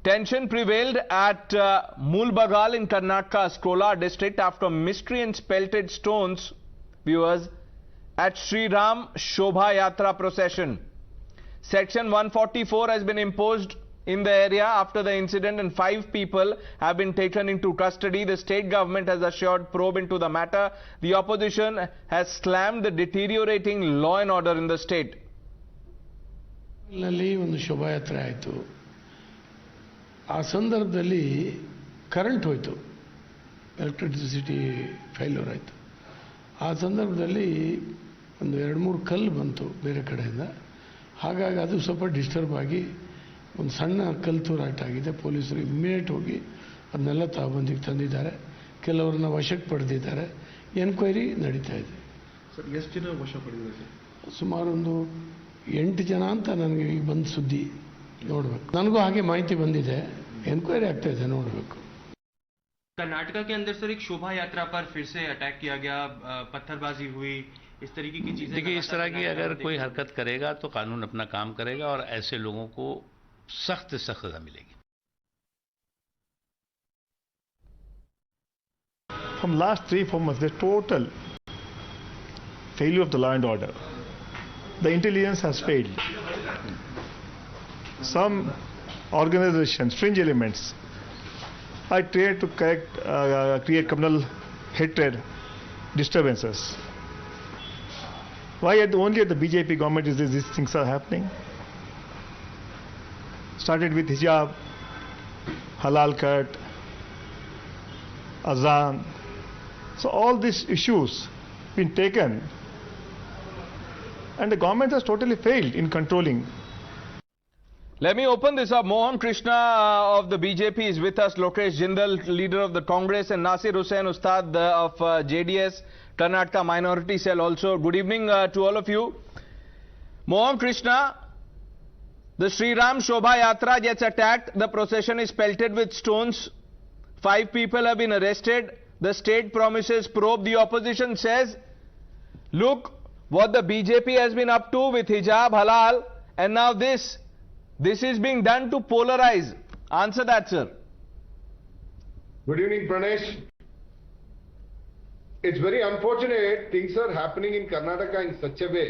Tension prevailed at Mulbagal in Karnataka's Kolar district after miscreants pelted stones, viewers, at Shri Ram Shobha Yatra procession. Section 144 has been imposed in the area after the incident and 5 people have been taken into custody. The state government has assured probe into the matter. The opposition has slammed the deteriorating law and order in the state. ಒಂದು ಶೋಭಾಯಾತ್ರೆ ಆಯಿತು. ಆ ಸಂದರ್ಭದಲ್ಲಿ current ಹೋಯಿತು, electricity failure ಆಯಿತು. ಆ ಸಂದರ್ಭದಲ್ಲಿ ಒಂದು 2-3 ಕಲ್ಲು ಬಂತು ಬೇರೆ ಕಡೆಯಿಂದ. ಹಾಗಾಗಿ ಅದು ಸ್ವಲ್ಪ ಡಿಸ್ಟರ್ಬ್ ಆಗಿ ಒಂದು ಸಣ್ಣ ಕಲ್ಲು ತೂರಾಟ ಆಗಿದೆ. ಪೊಲೀಸರು ಇಮ್ಮಿಡಿಯೇಟ್ ಹೋಗಿ ಅದನ್ನೆಲ್ಲ ಬಂದಿಗೆ ತಂದಿದ್ದಾರೆ. ಕೆಲವರನ್ನ ವಶಕ್ಕೆ ಪಡೆದಿದ್ದಾರೆ. ಎನ್ಕ್ವೈರಿ ನಡೀತಾ ಇದೆ. ಸರ್, ಎಷ್ಟು ಜನ ವಶ ಪಡೆದಿದ್ದಾರೆ? ಸುಮಾರು ಒಂದು 8 ಜನ ಅಂತ ನನಗೆ ಈಗ ಬಂದು ಸುದ್ದಿ. ನೋಡಬೇಕು, ನನಗೂ ಹಾಗೆ ಮಾಹಿತಿ ಬಂದಿದೆ. एंक्वायरी ಆಗ್ತಾ ಇದೆ, ನೋಡಬೇಕು. कर्नाटका के अंदर सर एक शोभा यात्रा पर फिर से अटैक किया गया, पत्थरबाजी हुई, इस तरीके की चीजें. देखिए, इस तरह की अगर कोई हरकत करेगा तो कानून अपना काम करेगा और ऐसे लोगों को सख्त से सख्त सजा मिलेगी. From last 3-4 months, the total failure of the law and order. The intelligence has failed. Some organizations, fringe elements, are trying to create communal hatred, disturbances. Why only at the BJP government is these things are happening? Started with hijab, halal cut, azan. So all these issues been taken, and the government has totally failed in controlling. Let me open this up. Mohan Krishna of the BJP is with us. Lokesh Jindal, leader of the Congress, and Nasir Hussain Ustad of JDS, Karnataka Minority Cell also. Good evening to all of you. Mohan Krishna, the Shri Ram Shobha Yatra gets attacked. The procession is pelted with stones. 5 people have been arrested. The state promises probe. The opposition says, look what the BJP has been up to with hijab, halal, and now this. This is being done to polarize. Answer that, sir. Good evening, Pranesh. It's very unfortunate things are happening in Karnataka in such a way.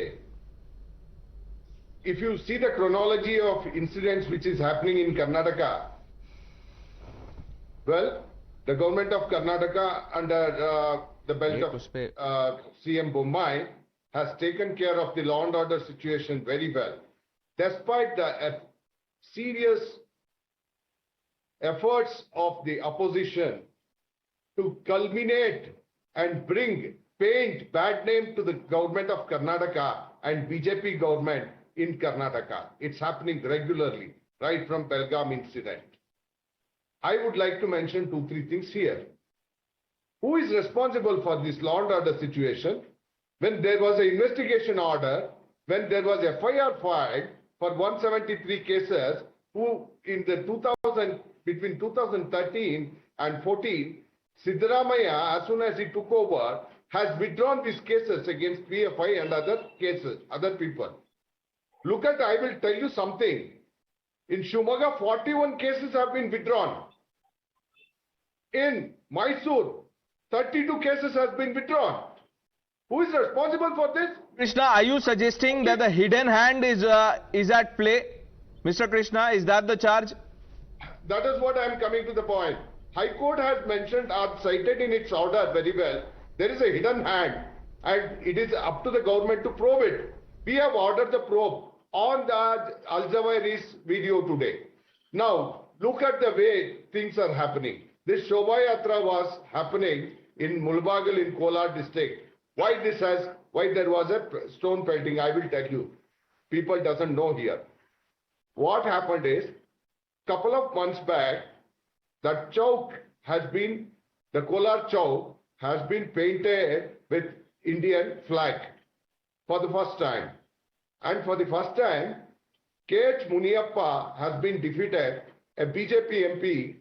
If you see the chronology of incidents which is happening in Karnataka, well, the government of Karnataka under the belt of CM Bommai has taken care of the law and order situation very well. Despite the serious efforts of the opposition to culminate and paint bad name to the government of Karnataka and BJP government in Karnataka. It's happening regularly, right from Belgaum incident. I would like to mention 2-3 things here. Who is responsible for this law and order situation? When there was an investigation order, when there was FIR filed for 173 cases, who in the between 2013 and 14, Siddaramaiah, as soon as he took over, has withdrawn these cases against PFI and other cases, other people. Look at, I will tell you something. In Shumaga, 41 cases have been withdrawn. In Mysore, 32 cases have been withdrawn. Who is responsible for this? Krishna, are you suggesting that the hidden hand is at play? Mr. Krishna, is that the charge? That is what I am coming to the point. High Court has mentioned or cited in its order very well, there is a hidden hand and it is up to the government to probe it. We have ordered the probe on the Al-Zawahiri's video today. Now, look at the way things are happening. This Shobha Yatra was happening in Mulbagal in Kolar district. Why there was a stone pelting, I will tell you. People doesn't know here. What happened is, couple of months back, that chowk has been, the Kolar chowk has been painted with Indian flag for the first time. And for the first time, K.H. Muniappa has been defeated, a BJP MP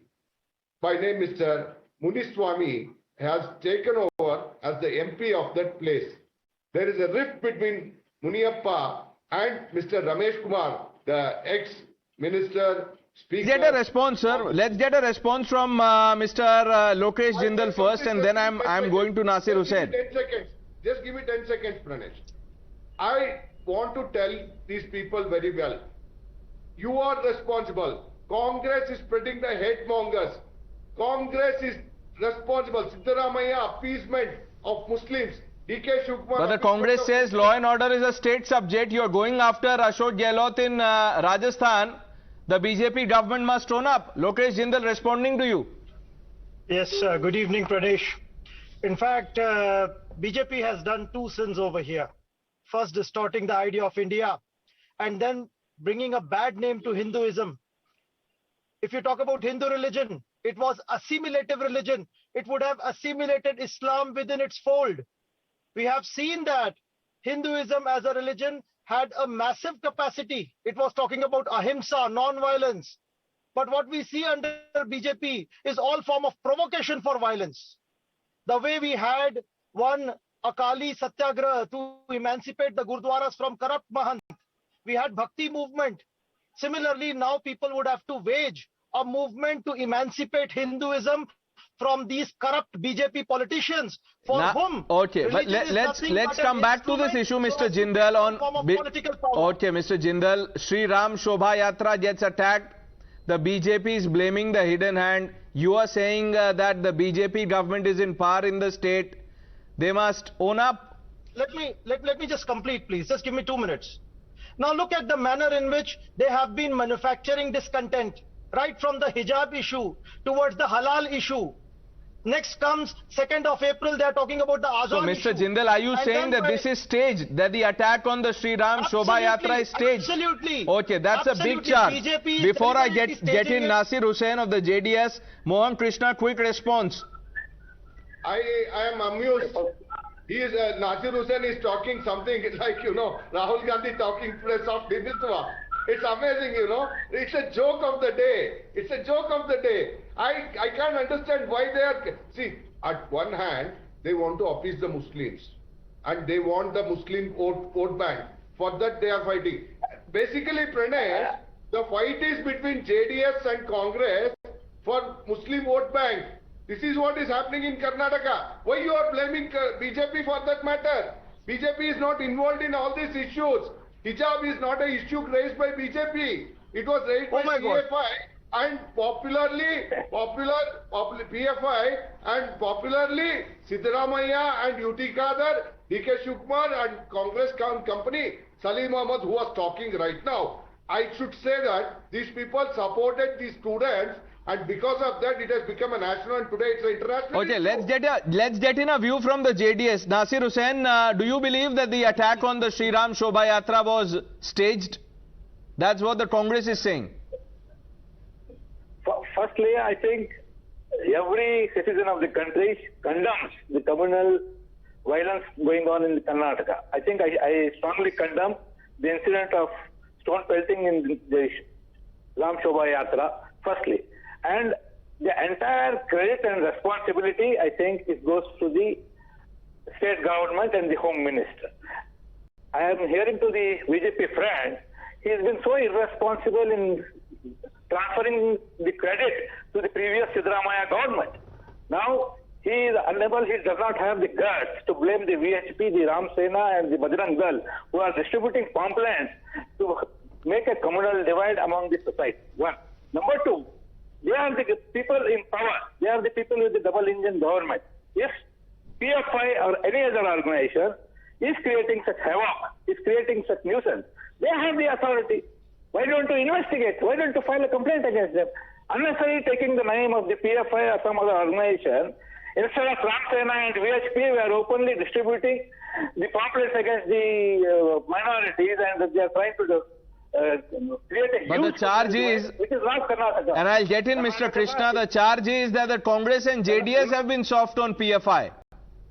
by name Mr. Muniswamy has taken over as the MP of that place. There is a rift between Muniappa and Mr. Ramesh Kumar, the ex-minister Let's get a response, sir. Let's get a response from Mr. Lokesh Jindal first, and then I'm going to Nasir Hussain. Just give me 10 seconds, Pranesh. I want to tell these people very well. You are responsible. Congress is spreading the hate mongers. Congress is responsible. Siddaramaiah appeasement of Muslims. DK Shukman. But the Congress says law and order is a state subject. You are going after Ashok Gehlot in Rajasthan. The BJP government must own up. Lokesh Jindal responding to you. Yes, good evening, Pradesh. In fact, BJP has done two sins over here. First, distorting the idea of India, and then bringing a bad name to Hinduism. If you talk about Hindu religion, it was assimilative religion. It would have assimilated Islam within its fold. We have seen that Hinduism as a religion had a massive capacity. It was talking about ahimsa, non-violence. But what we see under BJP is all form of provocation for violence. The way we had one Akali Satyagraha to emancipate the Gurdwaras from corrupt Mahant. We had Bhakti movement. Similarly, now people would have to wage a movement to emancipate Hinduism from these corrupt BJP politicians for whom. Okay, but let's come back to this issue, Mr. Jindal, on okay, Mr. Jindal, Shri Ram Shobha Yatra gets attacked. The BJP is blaming the hidden hand. You are saying that the BJP government is in power in the state. They must own up. Let me just complete, please. Just give me 2 minutes. Now look at the manner in which they have been manufacturing discontent, right from the hijab issue towards the halal issue. Next comes 2nd of April, they are talking about the Azan So, Mr. issue. Jindal, are you saying that this is staged, that the attack on the Shri Ram Shobha Yatra is staged? Absolutely. Okay, that's a big charge. Before I get in Nasir Hussain of the JDS, Mohan Krishna, quick response. I am amused. Nasir Hussain is talking something like, Rahul Gandhi talking press of Hindutva. It's amazing, It's a joke of the day. It's a joke of the day. I can't understand why they are... See, at one hand, they want to appease the Muslims. And they want the Muslim vote bank. For that, they are fighting. Basically, Pranesh, the fight is between JDS and Congress for Muslim vote bank. This is what is happening in Karnataka. Why you are blaming BJP for that matter? BJP is not involved in all these issues. Hijab is not an issue raised by BJP. It was raised by PFI and popularly PFI and popularly Siddaramaiah and UT Khadar, DK Shukman and Congress company Salim Ahmed, who was talking right now. I should say that these people supported these students, and because of that it has become a national, and today it's an international Okay, issue. let's get in a view from the JDS. Nasir Hussain, do you believe that the attack on the Shri Ram Shobha Yatra was staged? That's what the Congress is saying. Firstly, I think every citizen of the country condemns the communal violence going on in Karnataka. I think I strongly condemn the incident of stone pelting in the Ram Shobha Yatra, firstly. And the entire credit and responsibility, I think, it goes to the state government and the Home Minister. I am hearing to the BJP friend, he has been so irresponsible in transferring the credit to the previous Siddaramaiah government. Now, he is unable, he does not have the guts to blame the VHP, the Ram Sena and the Bajrang Dal, who are distributing pamphlets to make a communal divide among the society. One. Number two, they are the people in power. They are the people with the double engine government. If PFI or any other organization is creating such havoc, is creating such nuisance, they have the authority. Why don't you investigate? Why don't you file a complaint against them? Unnecessarily taking the name of the PFI or some other organization, instead of Ram Sena and VHP, we are openly distributing the pamphlets against the minorities, and they are trying to create a But the charge is, which is not Karnataka. and I'll get in Mr. Krishna, the charge is that the Congress and JDS have been soft on PFI.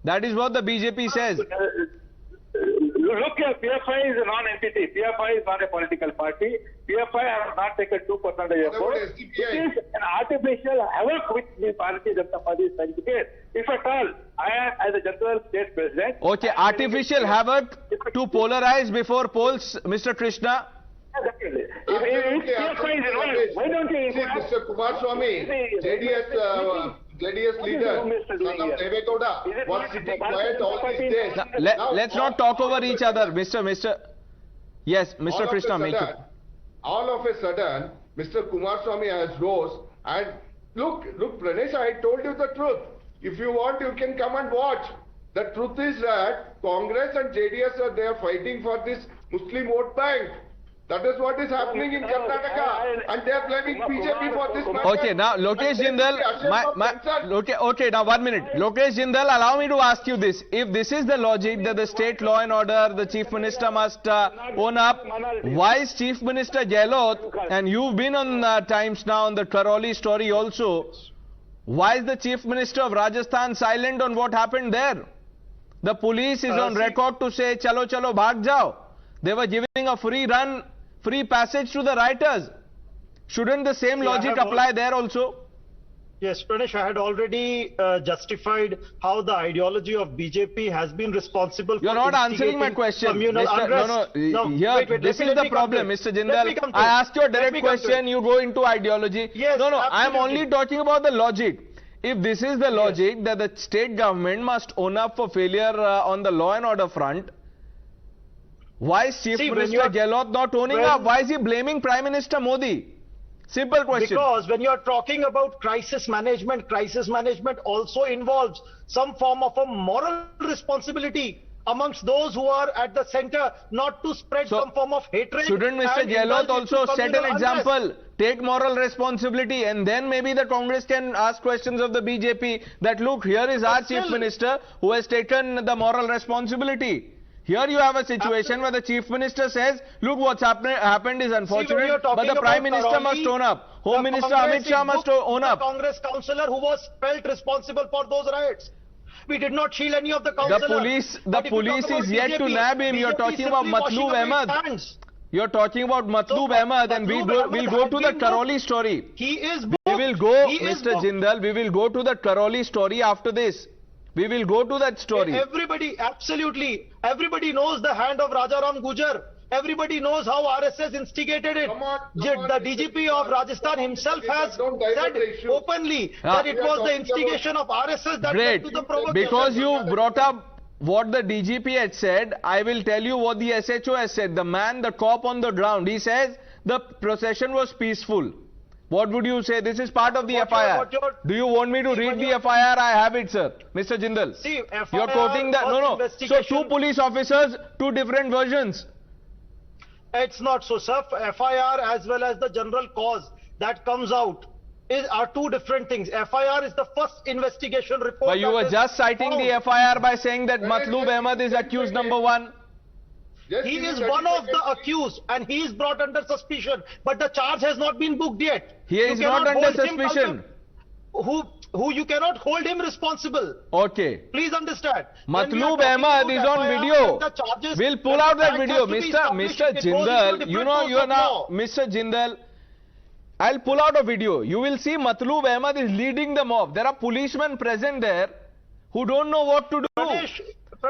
That is what the BJP says. Look here, PFI is a non-entity. PFI is not a political party. PFI has not taken 2% of the vote. It is an artificial havoc which the Bharatiya Janata Party is trying to get. If at all, I am as a general state president... Okay, artificial havoc to polarize before polls, Mr. Krishna. Definitely. If PSI is wrong, why don't you See, Mr. Kumaraswamy, JDS leader, son of Devegowda, was sitting quiet all these days. Let's not talk over each other, Mr. Yes, Mr. Krishna, make it. All of a sudden, Mr. Kumaraswamy has rose and look, Pranesh, I told you the truth. If you want, you can come and watch. The truth is that Congress and JDS are there fighting for this Muslim vote bank. That is what is happening in Karnataka, and they are blaming BJP for this matter. Okay, now Lokesh Jindal, okay, now 1 minute. Lokesh Jindal, allow me to ask you this. If this is the logic that the state law and order, the Chief Minister must own up, why is Chief Minister Gehlot, and you've been on Times now on the Karoli story also, why is the Chief Minister of Rajasthan silent on what happened there? The police is on record to say, chalo chalo bhag jao. They were giving a free passage to the rioters. Shouldn't the same logic apply there also? Yes, Pranesh, I had already justified how the ideology of BJP has been responsible for You're not answering my question. Communal unrest. This is the problem, Mr. Jindal. I asked you a direct question, you go into ideology. Yes, I am only talking about the logic. If this is the logic that the state government must own up for failure on the law and order front, why is Chief Minister Gehlot not owning up? Why is he blaming Prime Minister Modi? Simple question. Because when you are talking about crisis management also involves some form of a moral responsibility amongst those who are at the center, not to spread some form of hatred. Shouldn't Mr. Gehlot also set an example, take moral responsibility, and then maybe the Congress can ask questions of the BJP that look, here is our Chief Minister who has taken the moral responsibility. Here you have a situation where the Chief Minister says, look, what's happened is unfortunate, but the Prime Minister must own up. Home Minister Amit Shah must own up. The Congress councillor who was felt responsible for those riots. We did not shield any of the councillors. The police is yet to nab him. You're talking about Matloob Ahmed. You're talking about Matloob Ahmed, and we'll go to the Karoli story. He is We will go, Mr. Jindal, we will go to the Karoli story after this. We will go to that story. Everybody, absolutely. Everybody knows the hand of Rajaram Gujar. Everybody knows how RSS instigated it. The DGP of Rajasthan himself has said openly that it was the instigation of RSS that led to the provocation. Because you brought up what the DGP had said, I will tell you what the SHO has said. The man, the cop on the ground, he says the procession was peaceful. What would you say? This is part of the FIR. Do you want me to read the FIR? I have it, sir. Mr. Jindal. See, FIR, you're quoting that. No. So two police officers, two different versions. It's not so, sir. FIR as well as the general cause that comes out are two different things. FIR is the first investigation report. But you were just citing the FIR by saying that Matloob Ahmed is accused number one. He is one of the accused and he is brought under suspicion, but the charge has not been booked yet. He is not under suspicion. Who you cannot hold him responsible. Okay. Please understand. Matloob Ahmed is on video. We'll pull out that video. Mr. Jindal, you are now, Mr. Jindal, I'll pull out a video. You will see Matloob Ahmed is leading the mob. There are policemen present there who don't know what to do. Pranesh,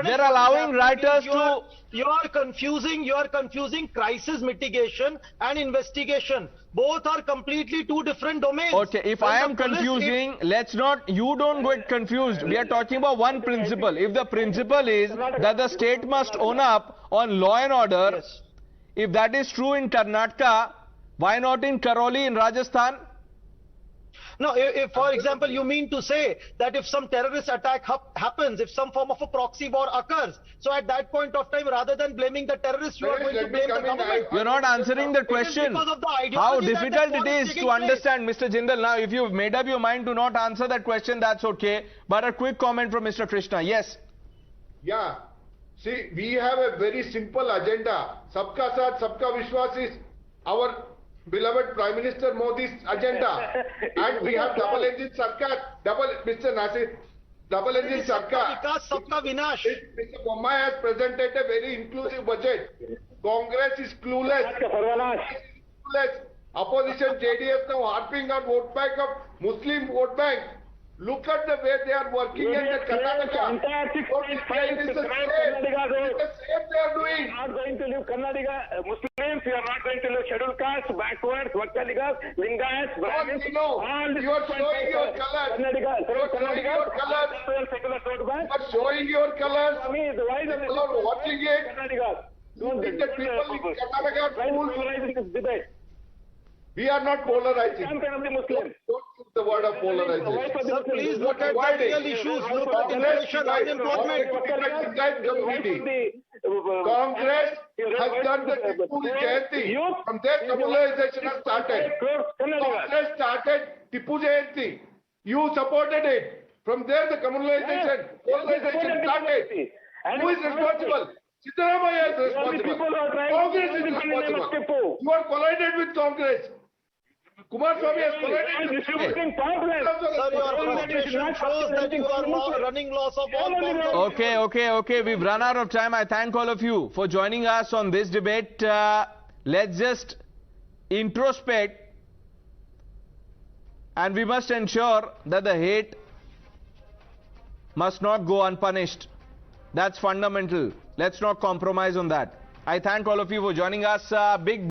they're allowing rioters to... You are confusing crisis mitigation and investigation. Both are completely two different domains. Okay, if I am confusing, you don't get confused. We are talking about one principle. If the principle is that the state must own up on law and order, if that is true in Karnataka, why not in Karoli in Rajasthan? No, if for example you mean to say that if some terrorist attack happens, if some form of a proxy war occurs, so at that point of time, rather than blaming the terrorists, you are going to blame the government. You're not answering the question. How difficult it is to understand, Mr. Jindal. Now, if you've made up your mind to not answer that question, that's okay. But a quick comment from Mr. Krishna. Yes. Yeah. See, we have a very simple agenda. Sabka Saath, Sabka Vishwas is our beloved Prime Minister Modi's agenda. And we have double engine Sarkar, Mr. Nasir, double engine Sarkar. Mr. Bommai has presented a very inclusive budget. Congress is clueless. Opposition JDS now harping on vote bank of Muslim vote bank. Look at the way they are working in the Karnataka. Entire 6.5 It is the crime same. Karnataka It is the same they are doing. You are not going to leave Karnataka Muslims, you are not going to leave scheduled castes, backwards, Vakkaligas, Lingayats, Brahmins, No, all this you are showing your colors. Karnataka, You are showing your colors. secular vote bank. You are showing your colors. I mean, why does People are watching it. Karnataka? You think that people in Karnataka are Why is fools? polarizing this debate? We are not polarizing. Some kind of the Muslim. Don't use the word of polarization. Sir, please look at the real issues. Look at inflation, unemployment. Congress has done the Tipu Jayanti. From there, communalization has started. Congress started Tipu Jayanti. You supported it. From there, the communalization started. Who is responsible? Siddaramaiah is responsible. Congress is responsible. You are collided with Congress. Kumaraswamy has collided with Distributing pamphlets. Sir, your presentation shows that you are running loss of all problems. Okay. We've run out of time. I thank all of you for joining us on this debate. Let's just introspect, and we must ensure that the hate must not go unpunished. That's fundamental. Let's not compromise on that. I thank all of you for joining us. Big